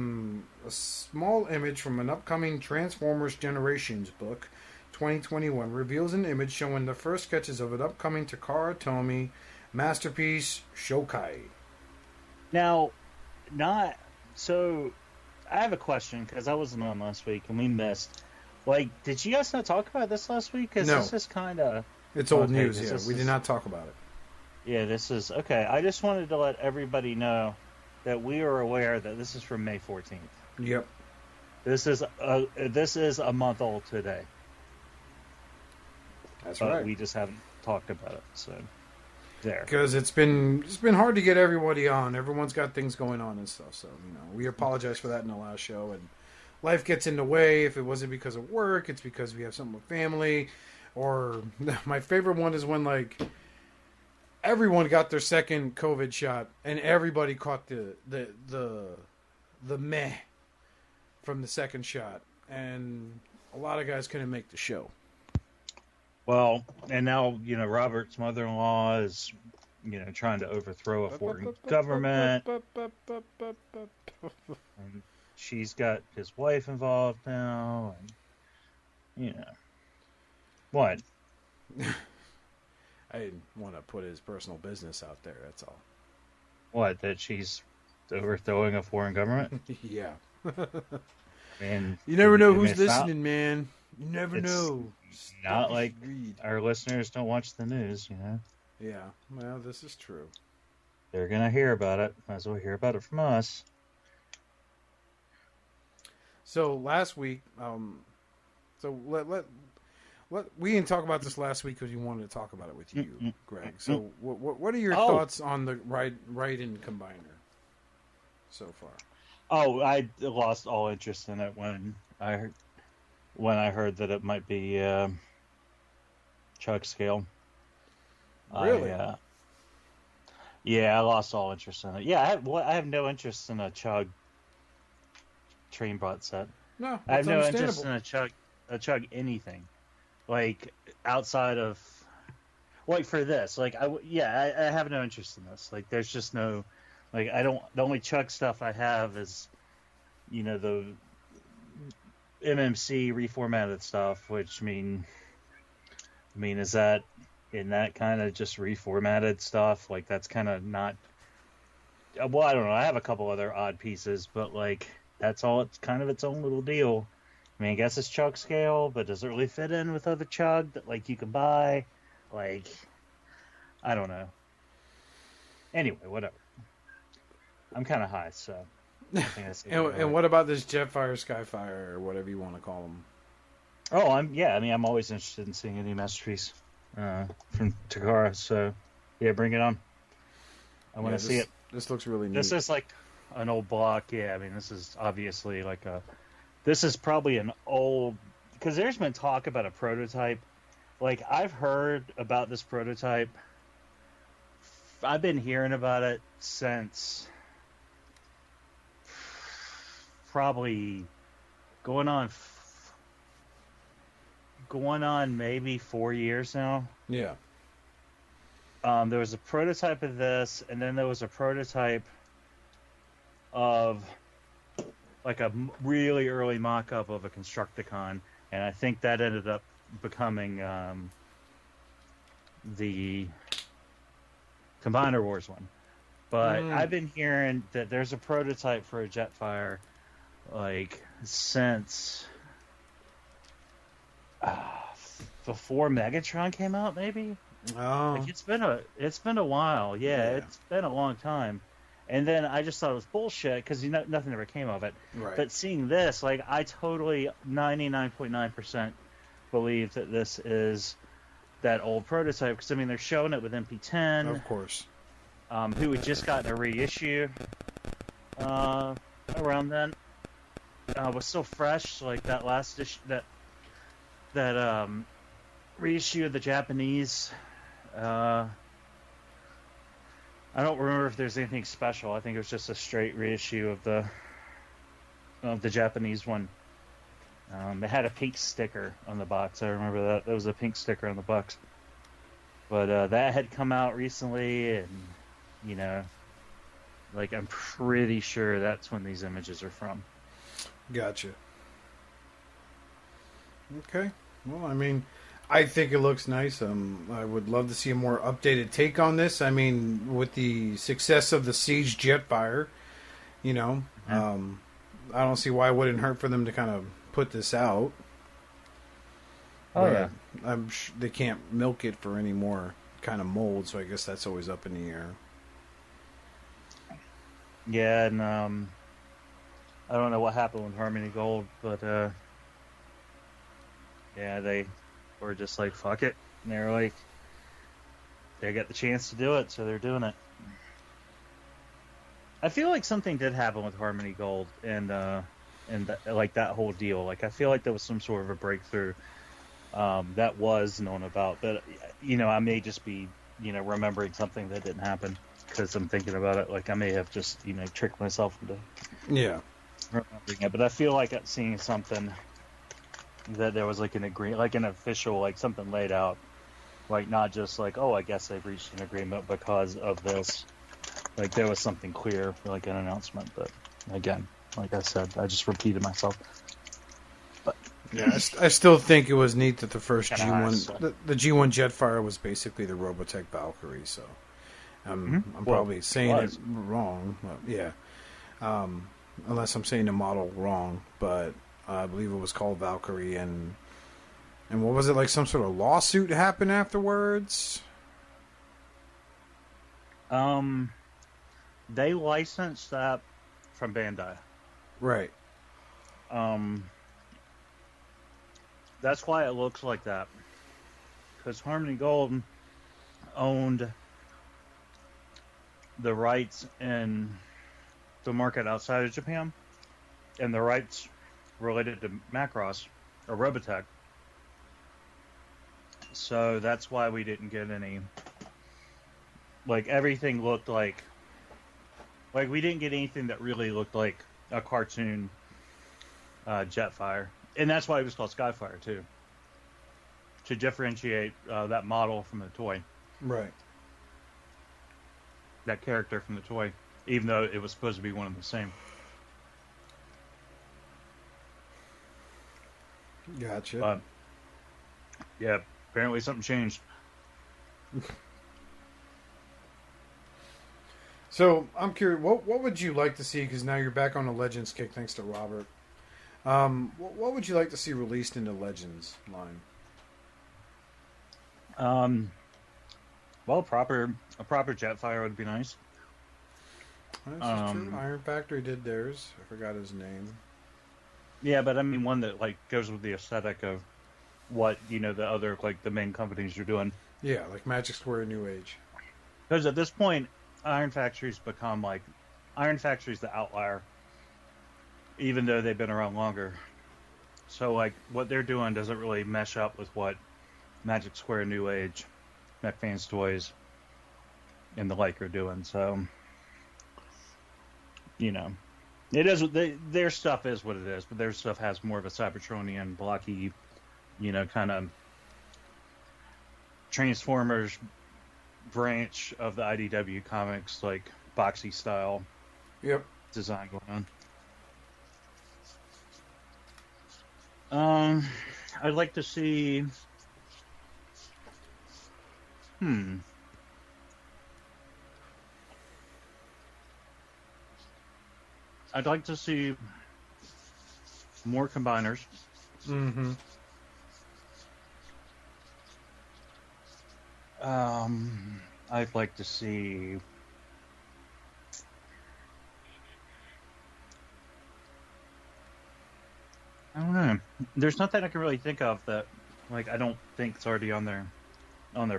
small image from an upcoming Transformers Generations book, 2021, reveals an image showing the first sketches of an upcoming Takara Tomy masterpiece, Shokai. Now, I have a question, because I wasn't on last week and we missed. Like, did you guys not talk about this last week? Because no. This is kind of... It's old news, yeah. We did not talk about it. Yeah, this is... Okay, I just wanted to let everybody know that we are aware that this is from May 14th. Yep. This is a month old today. That's but right. We just haven't talked about it, so... There. Because it's been hard to get everybody on. Everyone's got things going on and stuff. So, you know, we apologize for that in the last show. And life gets in the way. If it wasn't because of work, it's because we have something with family. Or my favorite one is when, like, everyone got their second COVID shot and everybody caught the meh from the second shot. And a lot of guys couldn't make the show. Well, and now, you know, Robert's mother-in-law is, you know, trying to overthrow a foreign government. And she's got his wife involved now. And, you know. What? I didn't want to put his personal business out there, that's all. What, that she's overthrowing a foreign government? Yeah. And you never know who's listening, man. You never know. Not like our listeners don't watch the news, you know? Yeah, well, this is true. They're going to hear about it. Might as well hear about it from us. So last week, we didn't talk about this last week because you wanted to talk about it with you, Greg. So what are your thoughts on the Raiden combiner so far? Oh, I lost all interest in it when I heard that it might be Chug scale. Really? Yeah, I lost all interest in it. Yeah, I have no interest in a Chug train bot set. No, I have no interest in a Chug anything. Like, outside of... Like, for this. Like, I have no interest in this. Like, there's just no... Like, the only Chug stuff I have is, you know, the MMC reformatted stuff, which is that in that kind of just reformatted stuff? Like, that's kind of not... Well, I don't know. I have a couple other odd pieces, but, like, that's all. It's kind of its own little deal. I mean, I guess it's Chug scale, but does it really fit in with other Chug that, like, you can buy? Like, I don't know. Anyway, whatever. I'm kind of high, so... And what about this Jetfire, Skyfire, or whatever you want to call them? Oh, I'm always interested in seeing a new masterpiece from Takara, so yeah, bring it on. I want to see it. This looks really neat. This is like an old block, yeah. I mean, this is obviously like this is probably an old, because there's been talk about a prototype. Like, I've heard about this prototype. I've been hearing about it since probably going on maybe 4 years now. Yeah. There was a prototype of this, and then there was a prototype of like a really early mock-up of a Constructicon, and I think that ended up becoming the Combiner Wars one. But I've been hearing that there's a prototype for a Jetfire like since before Megatron came out, maybe. Oh, like it's been a while. Yeah, it's been a long time. And then I just thought it was bullshit because nothing ever came of it. right. But seeing this, like, I totally 99.9% believe that this is that old prototype because I mean they're showing it with MP10, Of course. who had just gotten a reissue around then. Was so fresh, like that last issue, that reissue of the Japanese. I don't remember if there's anything special. I think it was just a straight reissue of the Japanese one. They had a pink sticker on the box. I remember that. There was a pink sticker on the box. But that had come out recently, and you know, like I'm pretty sure that's when these images are from. Gotcha. Okay. Well, I mean, I think it looks nice. I would love to see a more updated take on this. I mean, with the success of the Siege Jetfire, you know, I don't see why it wouldn't hurt for them to kind of put this out. Oh, but yeah. I'm they can't milk it for any more kind of mold, so I guess that's always up in the air. Yeah, and I don't know what happened with Harmony Gold, but yeah, they were just like, fuck it. And they were like, they got the chance to do it, so they're doing it. I feel like something did happen with Harmony Gold and like that whole deal. Like, I feel like there was some sort of a breakthrough that was known about. But, you know, I may just be, you know, remembering something that didn't happen because I'm thinking about it. Like, I may have just, you know, tricked myself into remembering it. But I feel like I'm seeing something that there was like an agreement, like an official, like something laid out. Like, not just like, oh, I guess they've reached an agreement because of this. Like, there was something clear, like an announcement. But again, like I said, I just repeated myself. But yeah, I still think it was neat that the first G1, the G1 Jetfire was basically the Robotech Valkyrie. So I'm probably saying it wrong. But yeah, unless I'm saying the model wrong. But I believe it was called Valkyrie, and what was it, like some sort of lawsuit happened afterwards? They licensed that from Bandai. Right. That's why it looks like that. Because Harmony Gold owned the rights in the market outside of Japan, and the rights related to Macross or Robotech. So that's why we didn't get any. Like, everything looked like we didn't get anything that really looked like a cartoon Jetfire. And that's why it was called Skyfire, too. To differentiate that model from the toy. Right. That character from the toy. Even though it was supposed to be one and the same. Gotcha. But, yeah, apparently something changed. So, I'm curious, what would you like to see, because now you're back on the Legends kick thanks to Robert. What would you like to see released in the Legends line? Well, a proper Jetfire would be nice. That's true. Iron Factory did theirs. I forgot his name. Yeah, but I mean one that like goes with the aesthetic of what, you know, the other, like, the main companies are doing. Yeah, like Magic Square New Age. Because at this point, Iron Factory's become like Iron Factory's the outlier, even though they've been around longer. So like what they're doing doesn't really mesh up with what Magic Square New Age, McFan's Toys, and the like are doing. So, you know, It is. Their stuff is what it is, but their stuff has more of a Cybertronian, blocky, kind of Transformers branch of the IDW comics, like boxy style. Yep. Design going on. I'd like to see. I'd like to see more combiners. Mm-hmm. I'd like to see. I don't know. There's nothing I can really think of that, I don't think it's already on their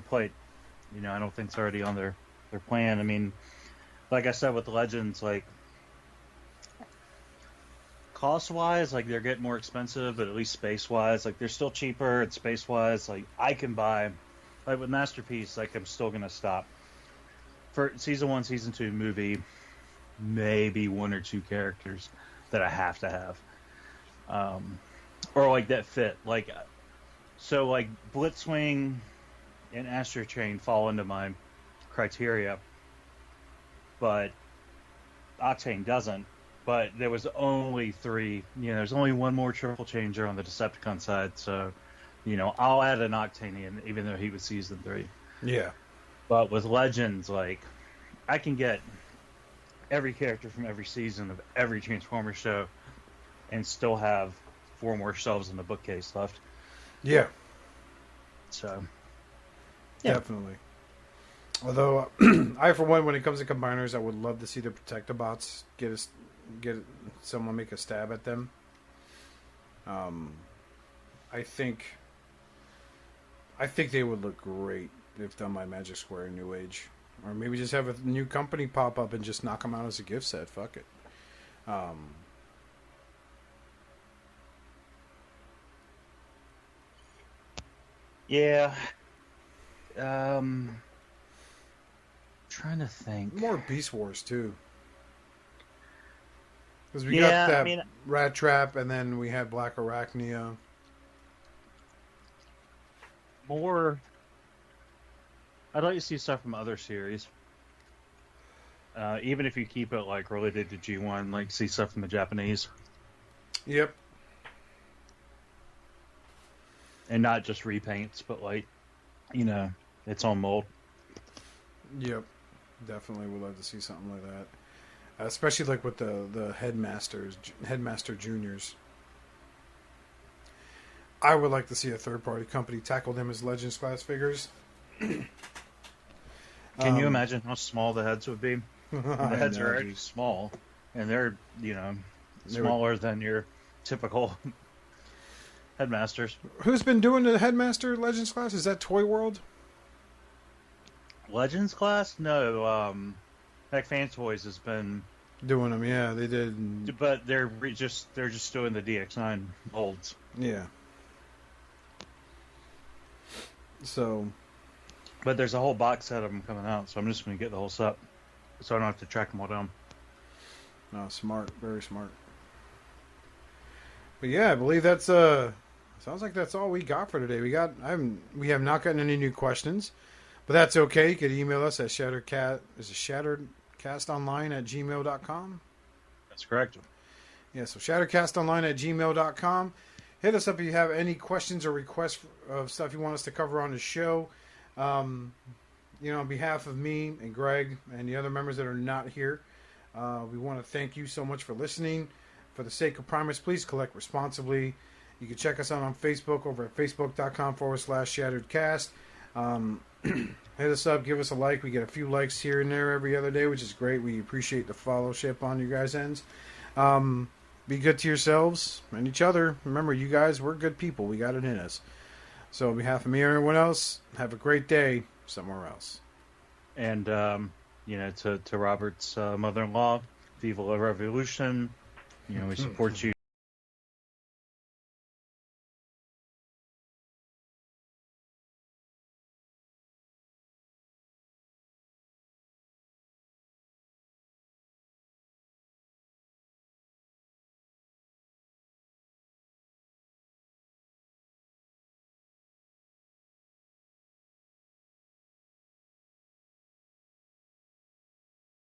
plate. I don't think it's already on their plan. I mean, like I said with Legends, cost-wise, they're getting more expensive, but at least space-wise, they're still cheaper, and space-wise, I can buy, with Masterpiece, I'm still going to stop. For Season 1, Season 2 movie, maybe one or two characters that I have to have. Or, that fit. So, Blitzwing and Astro Chain fall into my criteria, but Octane doesn't. But there was only 3. There's only one more triple changer on the Decepticon side, so, I'll add an Octane in, even though he was Season 3. Yeah. But with Legends, I can get every character from every season of every Transformers show and still have 4 more shelves in the bookcase left. Yeah. So, yeah. Definitely. Although, I, for one, when it comes to combiners, I would love to see the Protectobots get someone make a stab at them. I think they would look great if done by Magic Square in New Age. Or maybe just have a new company pop up and just knock them out as a gift set. Fuck it. Yeah. Trying to think. More Beast Wars, too. Because we got that Rat Trap, and then we had Black Arachnia. More. I'd like to see stuff from other series. Even if you keep it related to G1, see stuff from the Japanese. Yep. And not just repaints, but its own mold. Yep. Definitely would love to see something like that. Especially with the Headmaster Juniors. I would like to see a third-party company tackle them as Legends class figures. Can you imagine how small the heads would be? The heads are already small, and they're smaller than your typical Headmasters. Who's been doing the Headmaster Legends class? Is that Toy World? Legends class? No. Heck, Fan Toys has been doing them. Yeah, they did. But they're just doing the DX9 molds. Yeah. So. But there's a whole box set of them coming out, so I'm just going to get the whole set, so I don't have to track them all down. Oh, smart, very smart. But yeah, I believe that's sounds like that's all we got for today. We have not gotten any new questions, but that's okay. You could email us at shatteredcastonline@gmail.com. That's correct. Yeah, so shatteredcastonline@gmail.com. Hit us up if you have any questions or requests of stuff you want us to cover on the show. On behalf of me and Greg and the other members that are not here, we want to thank you so much for listening. For the sake of Primus, please collect responsibly. You can check us out on Facebook over at facebook.com/shatteredcast. Hit us up, give us a like. We get a few likes here and there every other day, which is great. We appreciate the followship on you guys' ends. Be good to yourselves and each other. Remember, you guys, we're good people. We got it in us. So on behalf of me and everyone else, have a great day somewhere else. And, to Robert's mother-in-law, Viva la Revolution. We support you.